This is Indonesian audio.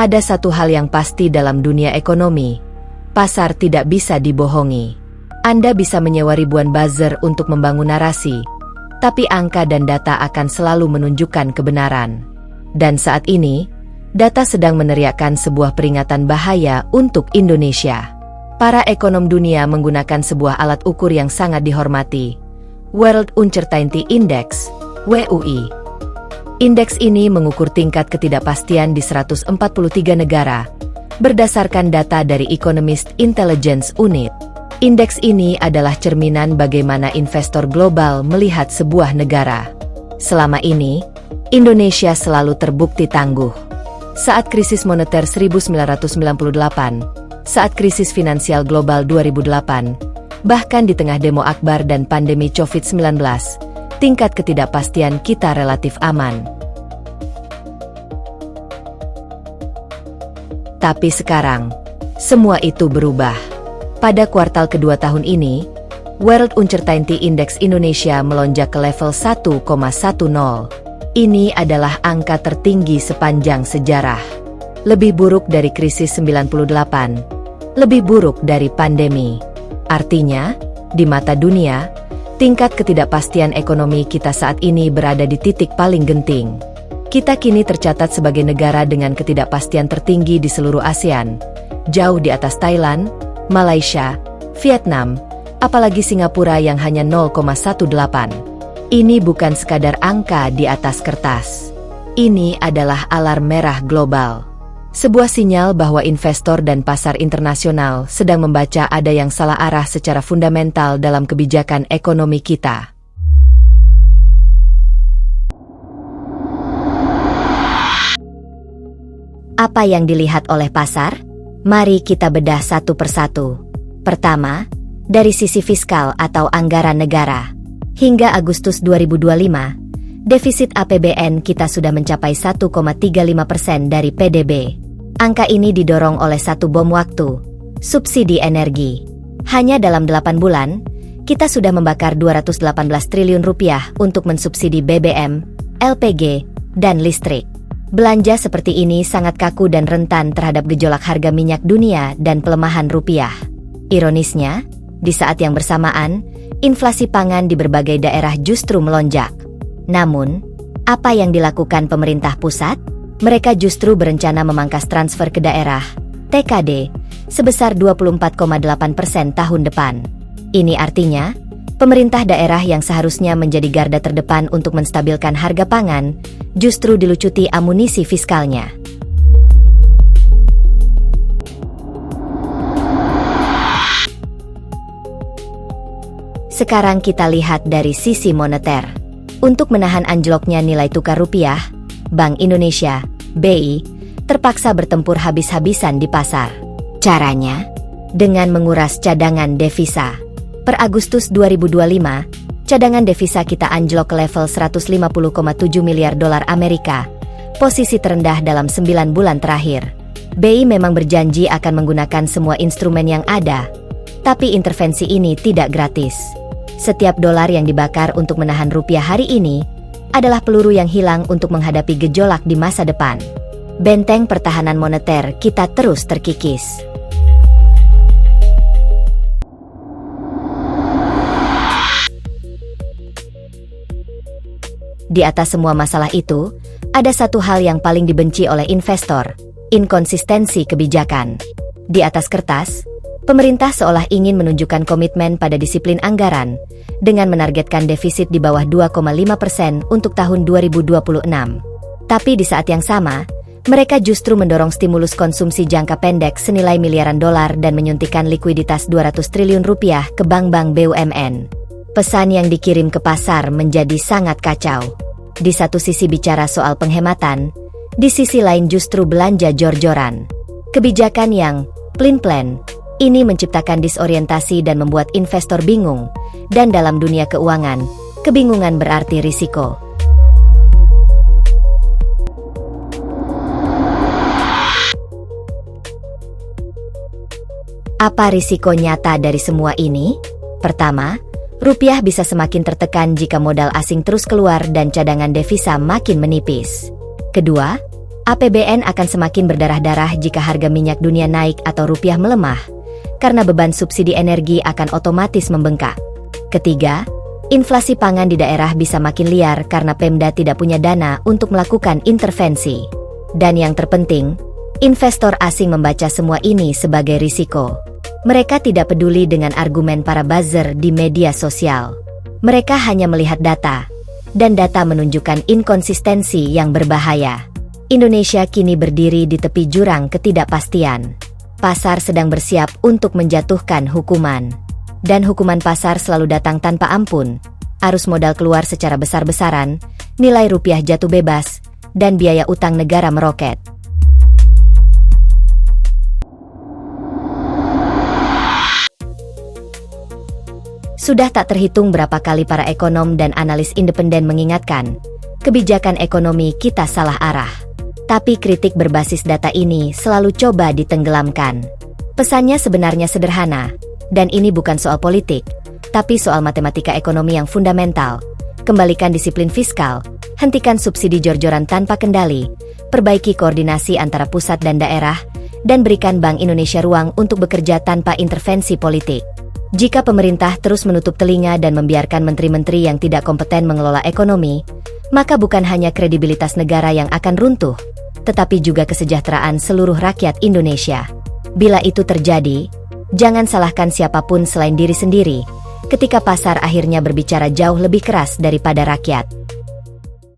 Ada satu hal yang pasti dalam dunia ekonomi, pasar tidak bisa dibohongi. Anda bisa menyewa ribuan buzzer untuk membangun narasi, tapi angka dan data akan selalu menunjukkan kebenaran. Dan saat ini, data sedang meneriakkan sebuah peringatan bahaya untuk Indonesia. Para ekonom dunia menggunakan sebuah alat ukur yang sangat dihormati, World Uncertainty Index, WUI. Indeks ini mengukur tingkat ketidakpastian di 143 negara, berdasarkan data dari Economist Intelligence Unit. Indeks ini adalah cerminan bagaimana investor global melihat sebuah negara. Selama ini, Indonesia selalu terbukti tangguh. Saat krisis moneter 1998, saat krisis finansial global 2008, bahkan di tengah demo akbar dan pandemi COVID-19, tingkat ketidakpastian kita relatif aman. Tapi sekarang, semua itu berubah. Pada kuartal kedua tahun ini, World Uncertainty Index Indonesia melonjak ke level 1,10. Ini adalah angka tertinggi sepanjang sejarah. Lebih buruk dari krisis 98, lebih buruk dari pandemi. Artinya, di mata dunia, tingkat ketidakpastian ekonomi kita saat ini berada di titik paling genting. Kita kini tercatat sebagai negara dengan ketidakpastian tertinggi di seluruh ASEAN, jauh di atas Thailand, Malaysia, Vietnam, apalagi Singapura yang hanya 0,18. Ini bukan sekadar angka di atas kertas. Ini adalah alarm merah global. Sebuah sinyal bahwa investor dan pasar internasional sedang membaca ada yang salah arah secara fundamental dalam kebijakan ekonomi kita. Apa yang dilihat oleh pasar? Mari kita bedah satu persatu. Pertama, dari sisi fiskal atau anggaran negara. Hingga Agustus 2025, defisit APBN kita sudah mencapai 1,35% dari PDB. Angka ini didorong oleh satu bom waktu, subsidi energi. Hanya dalam 8 bulan, kita sudah membakar 218 triliun rupiah untuk mensubsidi BBM, LPG, dan listrik. Belanja seperti ini sangat kaku dan rentan terhadap gejolak harga minyak dunia dan pelemahan rupiah. Ironisnya, di saat yang bersamaan, inflasi pangan di berbagai daerah justru melonjak. Namun, apa yang dilakukan pemerintah pusat? Mereka justru berencana memangkas transfer ke daerah, TKD, sebesar 24,8% tahun depan. Ini artinya, pemerintah daerah yang seharusnya menjadi garda terdepan untuk menstabilkan harga pangan, justru dilucuti amunisi fiskalnya. Sekarang kita lihat dari sisi moneter. Untuk menahan anjloknya nilai tukar rupiah, Bank Indonesia, BI, terpaksa bertempur habis-habisan di pasar. Caranya? Dengan menguras cadangan devisa. Per Agustus 2025, cadangan devisa kita anjlok ke level 150,7 miliar dolar Amerika, posisi terendah dalam 9 bulan terakhir. BI memang berjanji akan menggunakan semua instrumen yang ada, tapi intervensi ini tidak gratis. Setiap dolar yang dibakar untuk menahan rupiah hari ini adalah peluru yang hilang untuk menghadapi gejolak di masa depan. Benteng pertahanan moneter kita terus terkikis. Di atas semua masalah itu, ada satu hal yang paling dibenci oleh investor, inkonsistensi kebijakan. Di atas kertas, pemerintah seolah ingin menunjukkan komitmen pada disiplin anggaran, dengan menargetkan defisit di bawah 2,5% untuk tahun 2026. Tapi di saat yang sama, mereka justru mendorong stimulus konsumsi jangka pendek senilai miliaran dolar dan menyuntikkan likuiditas 200 triliun rupiah ke bank-bank BUMN. Pesan yang dikirim ke pasar menjadi sangat kacau. Di satu sisi bicara soal penghematan, di sisi lain justru belanja jor-joran. Kebijakan yang plan ini menciptakan disorientasi dan membuat investor bingung. Dan dalam dunia keuangan, kebingungan berarti risiko. Apa risiko nyata dari semua ini? Pertama, rupiah bisa semakin tertekan jika modal asing terus keluar dan cadangan devisa makin menipis. Kedua, APBN akan semakin berdarah-darah jika harga minyak dunia naik atau rupiah melemah, karena beban subsidi energi akan otomatis membengkak. Ketiga, inflasi pangan di daerah bisa makin liar karena Pemda tidak punya dana untuk melakukan intervensi. Dan yang terpenting, investor asing membaca semua ini sebagai risiko. Mereka tidak peduli dengan argumen para buzzer di media sosial. Mereka hanya melihat data, dan data menunjukkan inkonsistensi yang berbahaya. Indonesia kini berdiri di tepi jurang ketidakpastian. Pasar sedang bersiap untuk menjatuhkan hukuman. Dan hukuman pasar selalu datang tanpa ampun. Arus modal keluar secara besar-besaran, nilai rupiah jatuh bebas, dan biaya utang negara meroket. Sudah tak terhitung berapa kali para ekonom dan analis independen mengingatkan, kebijakan ekonomi kita salah arah. Tapi kritik berbasis data ini selalu coba ditenggelamkan. Pesannya sebenarnya sederhana, dan ini bukan soal politik, tapi soal matematika ekonomi yang fundamental. Kembalikan disiplin fiskal, hentikan subsidi jor-joran tanpa kendali, perbaiki koordinasi antara pusat dan daerah, dan berikan Bank Indonesia ruang untuk bekerja tanpa intervensi politik. Jika pemerintah terus menutup telinga dan membiarkan menteri-menteri yang tidak kompeten mengelola ekonomi, maka bukan hanya kredibilitas negara yang akan runtuh, tetapi juga kesejahteraan seluruh rakyat Indonesia. Bila itu terjadi, jangan salahkan siapapun selain diri sendiri, ketika pasar akhirnya berbicara jauh lebih keras daripada rakyat.